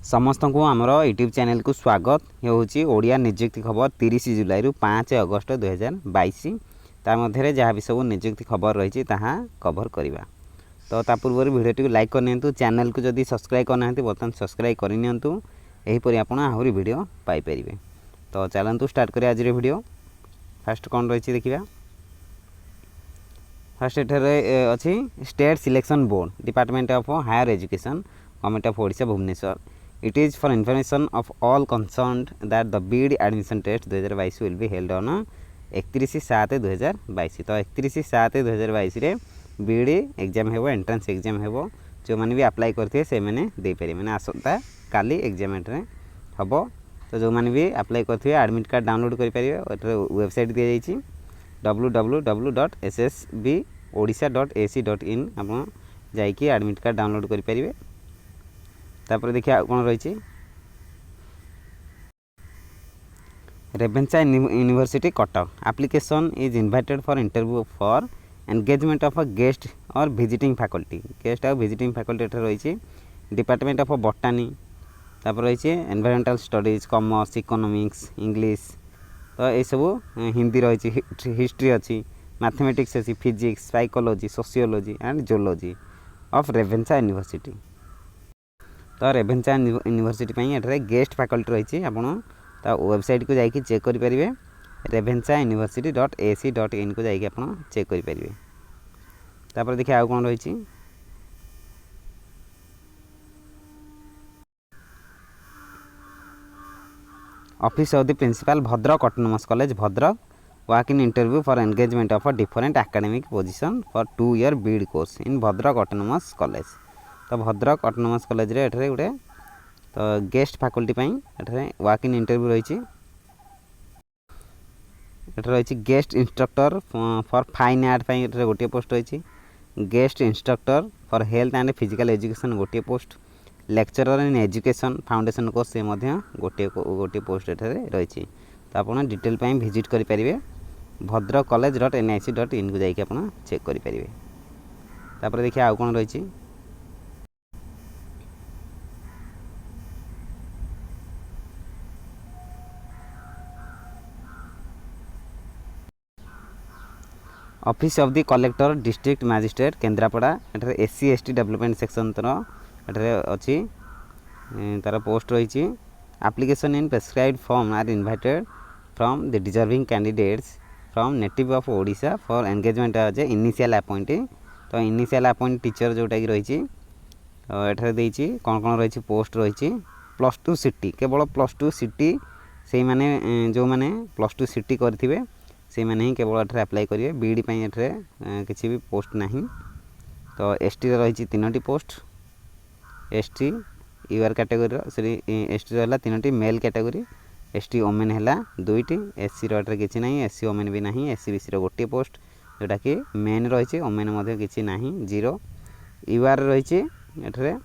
समस्त को आमर यूट्यूब चैनल को स्वागत। ये हूँ ओडिया निजुक्ति खबर 30 जुलाई रु 5 अगस्त 2022 ता मध्य जहाँ भी सब निजुक्ति खबर रही कवर करवा। तो ता पूर्व भिडियो लाइक करनी, चैनल को जदि सब्सक्राइब करना बर्तमान सब्सक्राइब करनी यहीपरि आप आहरी वीडियो पाइपर। तो चलतु स्टार्ट करें आज वीडियो। फास्ट कौन रही देखा। फास्ट एठारे अच्छी state selection board department of higher education government of Odisha Bhubaneswar. It is for information of all concerned that the BEd admission test 2022 will be held on 31/7/2022। तो 31/7/2022 रे BEd एग्जाम हेबो, एंट्रेंस एग्जाम हेबो। जो माने भी अप्लाई करथे से माने दे पारे, माने आसंता काली एग्जाम रे हबो। तो जो माने भी अप्लाई करथे एडमिट कार्ड डाउनलोड करि परिबे। एटर वेबसाइट दिया जायछि www.ssbodisha.ac.in आपण जाईकी एडमिट कार्ड डाउनलोड करि परिबे। तापर देखिए कौन रही रेभेन्सा university Cuttack. Application is invited for interview for engagement of a guest और विजिटिंग फैकल्टी। गेस्ट और विजिटिंग फैकल्टी एठार रही डिपार्टमेंट ऑफ बॉटनी, तापर रही environmental studies, commerce, economics, English. तो ये सब हिंदी रही, हिस्ट्री अच्छी, मैथमेटिक्स अच्छी, physics, psychology, sociology and geology of रेभेन्सा university. तो रेभेन्सा यूनिवर्सिटी एठारे गेस्ट फैकल्टी रही आपड़ वेबसाइट को जाकि चेक करेंगे। revensauniversity.ac.in को जाकि आप चेक करेंगे। तापर देखिए आउ कौन रही office of the principal Bhadrak autonomous college Bhadrak walk in interview for engagement of a different academic position for 2 year BEd course in Bhadrak autonomous college. तो भद्रक ऑटोनोमस कॉलेज रे एठारे गोटे तो गेस्ट फैकल्टी एठारे वर्क इन इंटरव्यू रही। एठारे रही guest instructor for fine art एठारे गोटे पोस्ट रही। Guest instructor for health and physical education गोटे post. Lecturer in education foundation course से गोटे पोस्ट एठारे रही। तो आप डिटेल विजिट करेंगे bhadrakkcollege.nic.in को जाकि आप चेक करेंगे। तापर देखिए आउ कौन रही office of the collector district magistrate Kendrapara. एठारे SC ST डेवलपमेंट सेक्शन एठारे अच्छी तार पोस्ट रही। Application in prescribed form are invited from the deserving candidates from native of Odisha for engagement as a initial appointee. तो इनिशियल अपॉइंट टीचर जोटा कि रही एठारे देछि कौन कौन रही पोस्ट रही। +2 सिटी केवल +2 सिटी से माने जो माने +2 सिटी करथिबे से मैंने ही केवल एठारे अप्लाई करेंगे। बीडी एठारे किसी भी पोस्ट नहीं। तो ST रही 3टी post. ST UR category ST रहा 3टी मेल कैटेगोरी। ST ओमेन है 2टी। SC एठारे किसी नहीं, SC ओमेन भी नहीं। SC BC गोटे पोस्ट जोटा कि मेन रही, ओमेन मध्य किसी नहीं 0। यूआर रही एठारे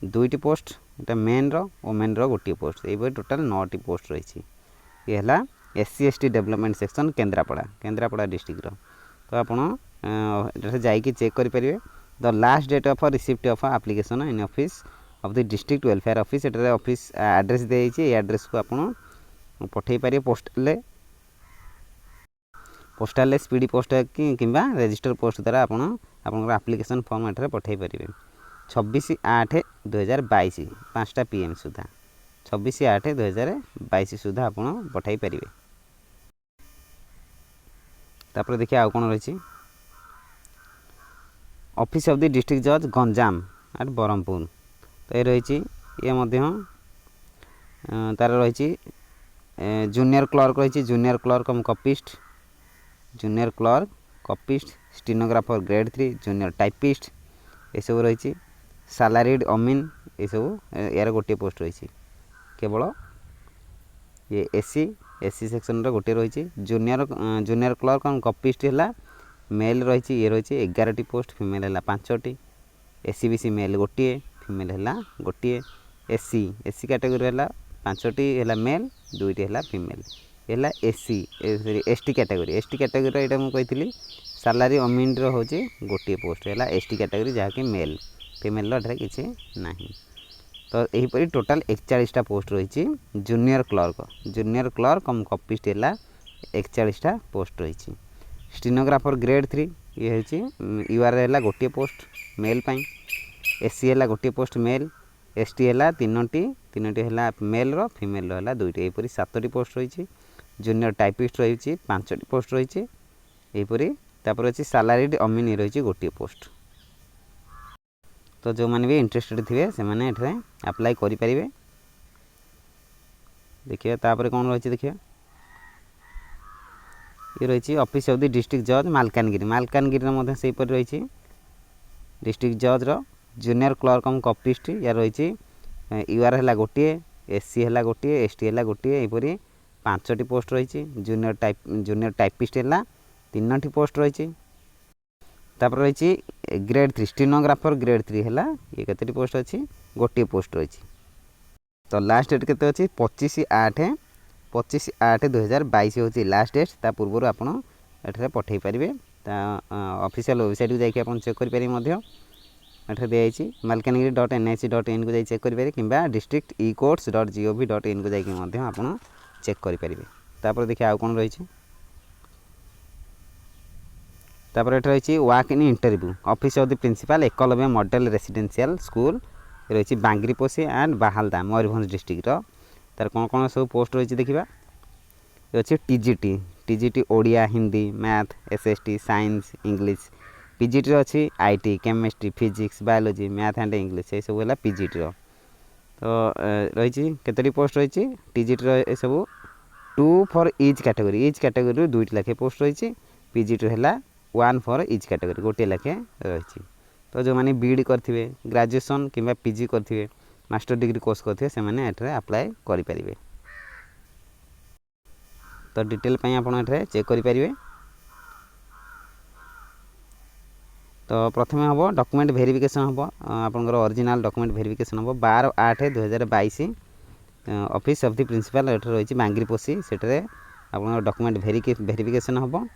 2टी पोस्ट, एटा मेन ओमेन गोटे पोस्ट। ये टोटाल 9टी पोस्ट रही। ये है SC ST development section Kendrapara district. तो आप जाकि चेक करेंगे। The last date of receipt of application in office of the district welfare office. एठारे ऑफिस एड्रेस देइछि, ए एड्रेस को आप पठे पारे पोस्टाल स्पीड पोस्ट कि रजिस्टर पोस्ट द्वारा आप एप्लिकेशन फॉर्म एठारे पठे पारे। 26/8/2022 5टा PM सुधा 26/8/2022 सुधा आप पठाई पारे। तापर देखिए आउ कौन रही ऑफिस ऑफ द डिस्ट्रिक्ट जज गंजाम एट ब्रह्मपुर। तो ये रही तार रही जूनियर क्लर्क रही, junior clerk copyist, stenographer grade 3, junior typist ये सब रही। सैलरीड अमीन ये सब यार गोटे पोस्ट रही। केवल ये SC सेक्शन गोटे रही। जूनियर क्लर्क और कपिस्ट है मेल रही। ये रही 11टी पोस्ट। फीमेल है 5टी। SC BC मेल गोटे, फीमेल है गोटे। SC कैटेगोरी है 5टी है मेल, 2टी है फीमेल। ये ST कैटेगोरी यहाँ मुझे सैलरी अमीन रोचे गोटे पोस्ट है ST कैटेगोरी जहाँकि मेल, फीमेल एठारे किसी ना। तो यहीपरी टोटाल 41टा पोस्ट रही। जूनियर क्लर्क कम कपिस्ट है 41टा पोस्ट रही। स्टेनोग्राफर ग्रेड 3 ये हूँ यूआर है गोटे पोस्ट मेल पाई, एससी है गोटे पोस्ट मेल, एसटी है तीनोटी है मेल रो फीमेल है दुईटी, यहीपरी 7टी पोस्ट रही। जूनियर टाइपिस्ट रही 5टी पोस्ट रही। यहीपरी तापर अच्छी सालारीड अमिनी रही गोटे पोस्ट। तो जो मैंने भी इंटरेस्टेड थे से मैंने एठे अप्लाई करें। देखिए तापर कौन रही देखिए ये रही ऑफिस ऑफ द डिस्ट्रिक्ट जज मालकानगिरी से रही। डिस्ट्रिक्ट जज रो जूनियर क्लर्क कम कपिस्ट या रही यूआर है गोटे, एससी है गोटे, एसटी है गोटे, यहीपरी 5टी पोस्ट रही। जूनियर टाइपिस्ट है 3टी पोस्ट रही। तापर रही ग्रेड 3 स्टेनोग्राफर ग्रेड 3 है ये केतटी पोस्ट अच्छी गोटे पोस्ट रही। तो लास्ट डेट केते अच्छी 25/8/2022 हूँ लास्ट डेट। ता पूर्व आप पठे पारे ऑफिशियल वेबसाइट को जाकि आप चेक करेंगे। दिखाई malkanagiri.nic.in को चेक करेंगे कि district-e-courts.gov.in को जाकि आप चेक करेंगे। तापर देखिए आउ कौन रही। तापर एट रही walk in interview office of the principal Eklavya model residential school रही बांगरीपोशी एंड बाहालदा मयूरभंज डिस्ट्रिक्ट तार कौन कौन सब पोस्ट रही देखा। ये अच्छे TGT Odia Hindi math SST science English, PGT अच्छी IT chemistry physics biology math and English ये सब है पीजीटी रो। तो रही केतोटी पोस्ट रही टीजीटी रो सब 2 फॉर ईच कैटेगरी 2टी लेखे पोस्ट रही। पीजीटी है 1 फॉर ईच कैटेगरी गोटे लेखे रही। तो जो मैंने बीईडी करथिबे ग्रेजुएशन किंबा पीजी करथिबे मास्टर डिग्री कोर्स करथिबे से माने एठरे अप्लाई करि परिबे। तो डिटेल पई आपण एठरे चेक करि परिबे। तो प्रथमे हबो डॉक्यूमेंट वेरिफिकेशन हबो आपनकर ओरिजिनल डॉक्यूमेंट वेरिफिकेशन हबो 12/8/2022 ऑफिस ऑफ द प्रिंसिपल एठरे रही बांगरीपोशी सेठरे आपनकर डॉक्यूमेंट वेरिफिकेशन हबो।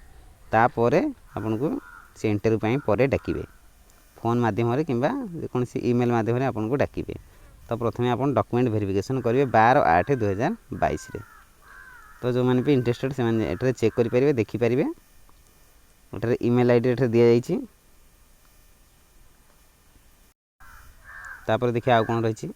तापर आपन को से इंटरव्यू पई परे डाकिबे फोन माध्यम किंबा कौन सी ईमेल माध्यम आपन को डाकिबे। तो प्रथमे आपन डॉक्यूमेंट वेरिफिकेशन करेंगे 12/8/2022 रे। तो जो मैंने भी इंटरेस्टेड से मैंने एठरे चेक करि परिबे देखि परिबे। एठरे ईमेल आईडी एठरे दिया जाइछि। तापर देखिए आउ कोन रहिछि।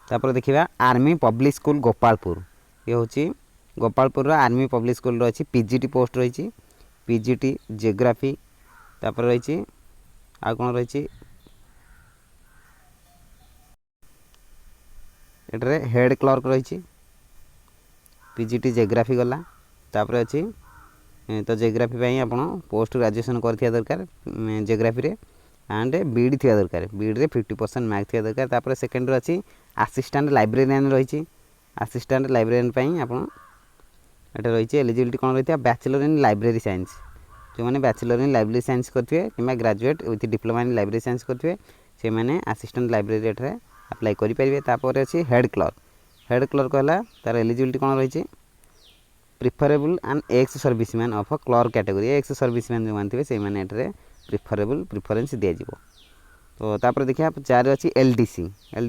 तापर देखिबा आर्मी पब्लिक स्कूल गोपालपुर ये हूँ गोपालपुर आर्मी पब्लिक स्कूल अच्छी पीजीटी पोस्ट रही। पीजीटी जियोग्राफी तापर रही आ कौन रही एटरे हेड क्लर्क रही। पीजीटी जियोग्राफी गला तापर अच्छी तो जियोग्राफी आपन पोस्ट ग्रेजुएशन कर दरकार जियोग्राफी रे एंड बीडी थी दरकार बीडी रे 50% मार्क थी दरकार। तापर सेकेंड अच्छी असिस्टेंट लाइब्रेरियन रही। असिस्टेंट लाइब्रेरियन पाई आपन एटा रही एलिजिबिलिटी कौन रही बैचलर इन लाइब्रेरी साइंस जो मैंने बैचलर इन लाइब्रेरी साइंस करते कि graduate with diploma in library science करते से मैंने असिस्टेंट लाइब्रेरी एठरे अप्लाई करेंगे। तापर अच्छी हेड क्लर्क है तार एलिजिबिलिटी कौन रही preferable and ex serviceman of a clerk category ex serviceman जो मानते से मैंने एठरे प्रिफरेंस दिज्व। तो तापर देखिए 4 अच्छी एलडीसी है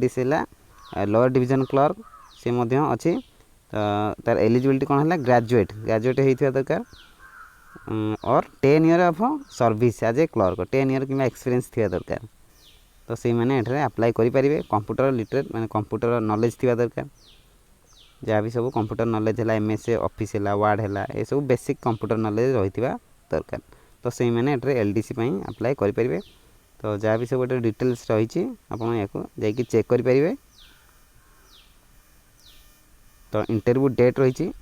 लोअर डिवीजन क्लर्क से अच्छी। तो तार एलिजिबिलिटी कौन है ग्रेजुएट होता दरकार और 10 year of service as a clerk 10 year कि एक्सपीरियंस थी दरकार। तो से मैंने एठरे अप्लाई करेंगे। कंप्यूटर लिटरेट माने कंप्यूटर नॉलेज थी दरकार जहाँ भी सब कंप्यूटर नॉलेज है एमएस ऑफिस है वर्ड है ये सब बेसिक कंप्यूटर नॉलेज रही दरकार। तो से मैंने एठरे एलडीसी अप्लाई करेंगे। तो जहाँ भी सब गोटे डिटेल्स रही आपको जाकि चेक करेंगे। तो इंटरव्यू डेट रही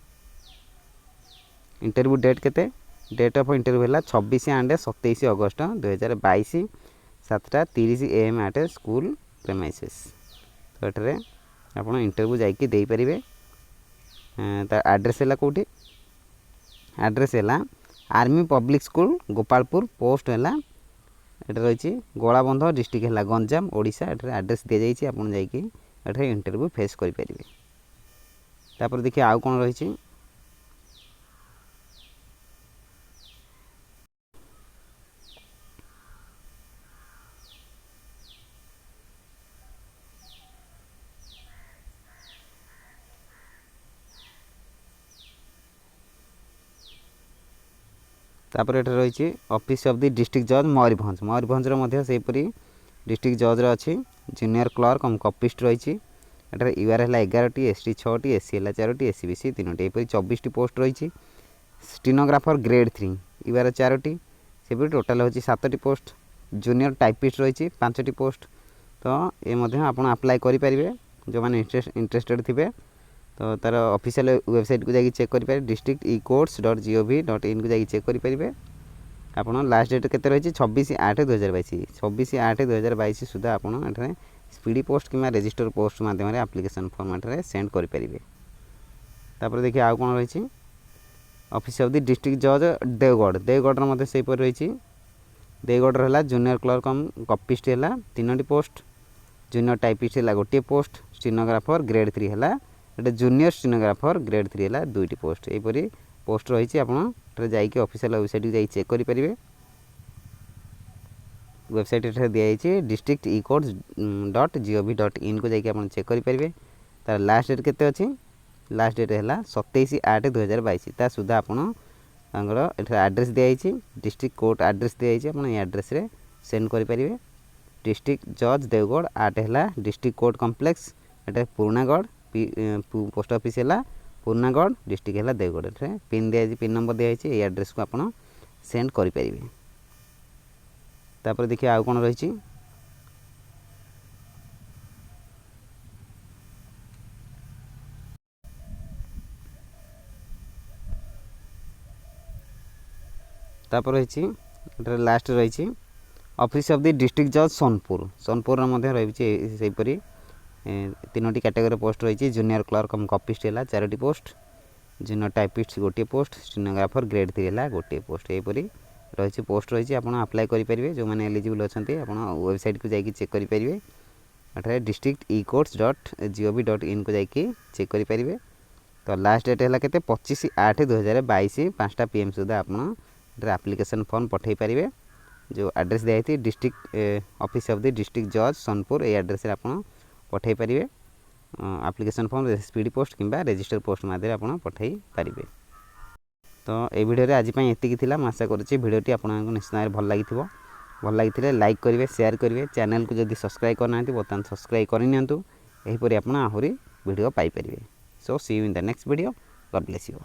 इंटरव्यू डेट केते डेट ऑफ इंटरव्यू है 26 and 27 August 2022 7:30 AM at school premises. तो ये आप इंटरव्यू जाकि दे पारे। एड्रेस है कौटी एड्रेस है army public school Gopalpur post है ये रही गोलाबंध डिस्ट्रिक्ट है गंजाम ओडिशा। एड्रेस दि जाइए आप इंटरव्यू फेस करेंगे। तापर देखिए आउ कौन रही तापर एटा रही ऑफिस ऑफ द डिस्ट्रिक्ट जज मयूरभंज मयूरभंजर से डिस्ट्रिक्ट जज्र अच्छी जूनियर क्लर्क कम कपिस्ट रही एटार यूआर है 11टी एसटी 6टी एससी है 4टी एससीबीसी 3टी यहपरी 24टी पोस्ट रही स्टेनोग्राफर ग्रेड 3 यूआर 4टी से टोटाल हूँ 7टी पोस्ट जूनियर टाइपिस्ट रही 5टी पोस्ट तो ये आप अप्लाई करेंगे जो मैंने इंटरेस्टेड थे तो तार ऑफिशियल वेबसाइट को जाकि चेक करेंगे district-ecourts.gov.in को जाकि चेक करेंगे आप लास्ट डेट के रही 26/8/2022 26/8/2022 सुधा आप स्पीडी पोस्ट कि रजिस्टर पोस्ट मध्यम एप्लिकेशन फॉर्म सेंड करेंगे तापर देखिए आउ कौन रही ऑफिस ऑफ द डिस्ट्रिक्ट जज देवगढ़ से रही देवगढ़ है जूनियर क्लर्क कम कपिस्ट है 3टी पोस्ट जूनियर टाइपिस्ट है गोटे पोस्ट स्टेनोग्राफर ग्रेड 3 है एटा जूनियर स्टेनोग्राफर ग्रेड 3 है 2टी पोस्ट यहपरी पोस्ट रही आपकी ऑफिशियल वेबसाइट को जाकि चेक करेंगे वेबसाइट दिखाई district-ecourts.gov.in को जाकि आप चेक करेंगे तार लास्ट डेट केते अच्छी लास्ट डेट है 27/8/2022 ता सुधा आप एड्रेस दिखाई डिस्ट्रिक्ट कोर्ट एड्रेस दिखाई आप एड्रेस सेंड करेंगे डिस्ट्रिक्ट जज देवगढ़ आट है डिस्ट्रिक्ट कोर्ट कम्प्लेक्स एटा पुरानागढ़ पोस्ट ऑफिस है पुरानागढ़ डिस्ट्रिक्ट है देवगढ़ पिन दिखाई पिन नंबर दिखाई ये एड्रेस को आप सेंड करेंगे तापर देखिए आउ कौन रही तापर रही लास्ट रही ऑफिस ऑफ द डिस्ट्रिक्ट जज सोनपुर सोनपुर रही से 3टी कैटेगरी पोस्ट रही जूनियर क्लर्क कम कपिस्ट है 4टी पोस्ट जूनियर टाइपिस्ट गोटे पोस्ट स्टेनोग्राफर ग्रेड 3 है गोटे पोस्ट यहपरी रही पोस्ट रही आप अप्लाई करेंगे जो मैंने एलिजिबल अच्छा आप वेबसाइट को जाकि चेक करेंगे अठार district-ecourts.gov.in को जाकि चेक करेंगे तो लास्ट डेट है के 25/8/2022 5टा PM सुधा आप एप्लिकेशन फॉर्म पठे पारे जो एड्रेस दिखाई district office of the district जज सोनपुर ये एड्रेस आप पठे पारे एप्लिकेशन फॉर्म स्पीड पोस्ट कि रजिस्टर पोस्ट मध्यम आप पठे पारे तो ये वीडियो आज एतिकी थिला मैं आशा करुँची वीडियोटी आपको निश्चित भल लगी लाइक करेंगे शेयर करेंगे चैनल को जब सब्सक्राइब करना बर्तमान सब्सक्राइब करनी यहीपरी आप आहरी वीडियो पाइपर so see you in the next video God bless you.